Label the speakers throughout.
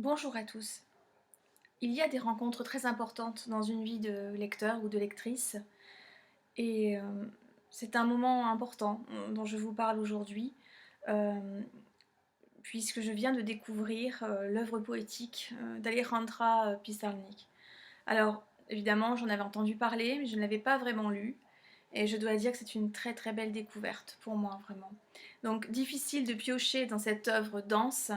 Speaker 1: Bonjour à tous. Il y a des rencontres très importantes dans une vie de lecteur ou de lectrice et c'est un moment important dont je vous parle aujourd'hui euh, puisque je viens de découvrir l'œuvre poétique d'Alejandra Pizarnik. Alors évidemment j'en avais entendu parler mais je ne l'avais pas vraiment lu et je dois dire que c'est une très très belle découverte pour moi vraiment. Donc difficile de piocher dans cette œuvre dense.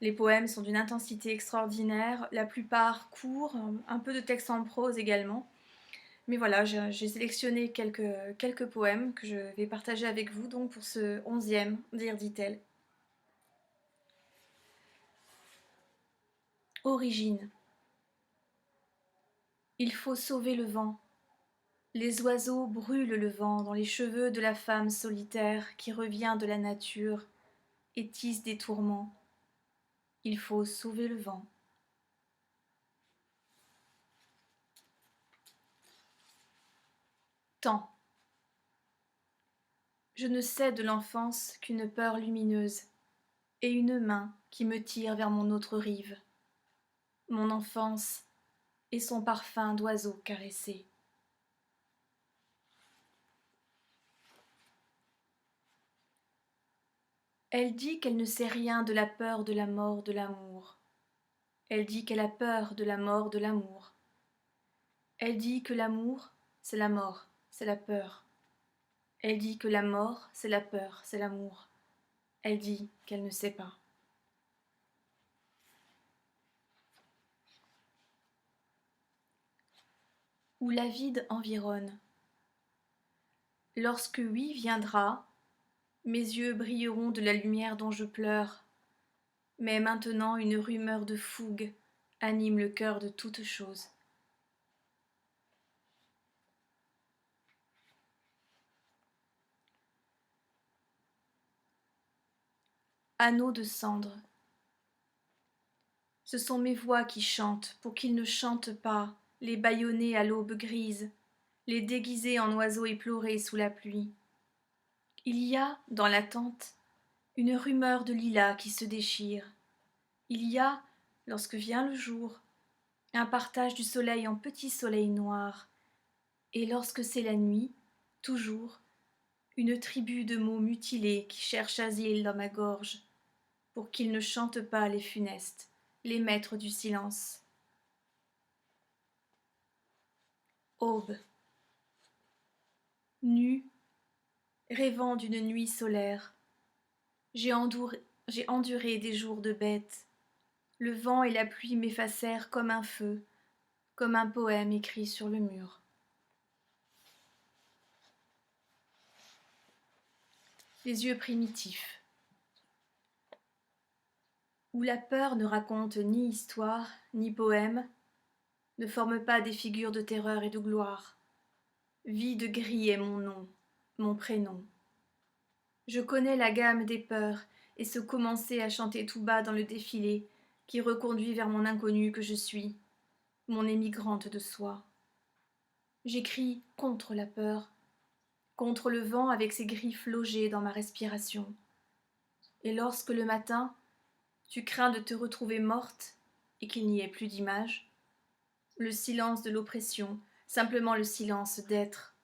Speaker 1: Les poèmes sont d'une intensité extraordinaire, la plupart courts, un peu de texte en prose également. Mais voilà, j'ai sélectionné quelques poèmes que je vais partager avec vous donc pour ce 11e Dire dit-elle. Origine. Il faut sauver le vent. Les oiseaux brûlent le vent dans les cheveux de la femme solitaire qui revient de la nature et tisse des tourments. Il faut sauver le vent. Temps. Je ne sais de l'enfance qu'une peur lumineuse et une main qui me tire vers mon autre rive. Mon enfance et son parfum d'oiseau caressé. Elle dit qu'elle ne sait rien de la peur de la mort de l'amour. Elle dit qu'elle a peur de la mort de l'amour. Elle dit que l'amour, c'est la mort, c'est la peur. Elle dit que la mort, c'est la peur, c'est l'amour. Elle dit qu'elle ne sait pas. Où la vide environne. Lorsque oui viendra, mes yeux brilleront de la lumière dont je pleure. Mais maintenant une rumeur de fougue anime le cœur de toute chose. Anneaux de cendre. Ce sont mes voix qui chantent pour qu'ils ne chantent pas, les bâillonnés à l'aube grise, les déguisés en oiseaux éplorés sous la pluie. Il y a, dans l'attente, une rumeur de lilas qui se déchire. Il y a, lorsque vient le jour, un partage du soleil en petits soleils noirs. Et lorsque c'est la nuit, toujours, une tribu de mots mutilés qui cherchent asile dans ma gorge, pour qu'ils ne chantent pas les funestes, les maîtres du silence. Aube. Nue, rêvant d'une nuit solaire, j'ai enduré des jours de bête. Le vent et la pluie m'effacèrent comme un feu, comme un poème écrit sur le mur. Les yeux primitifs. Où la peur ne raconte ni histoire, ni poème, ne forme pas des figures de terreur et de gloire. Vie de gris est mon nom, mon prénom. Je connais la gamme des peurs et ce commencer à chanter tout bas dans le défilé qui reconduit vers mon inconnu que je suis, mon émigrante de soi. J'écris contre la peur, contre le vent avec ses griffes logées dans ma respiration. Et lorsque le matin, tu crains de te retrouver morte et qu'il n'y ait plus d'image, le silence de l'oppression, simplement le silence d'être.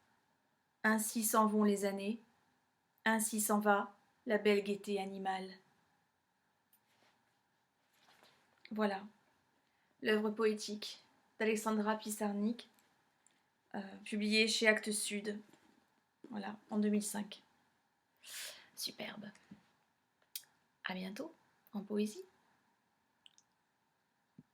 Speaker 1: Ainsi s'en vont les années, ainsi s'en va la belle gaieté animale. Voilà, l'œuvre poétique d'Alexandra Pizarnik, publiée chez Actes Sud, voilà, en 2005. Superbe. À bientôt en poésie.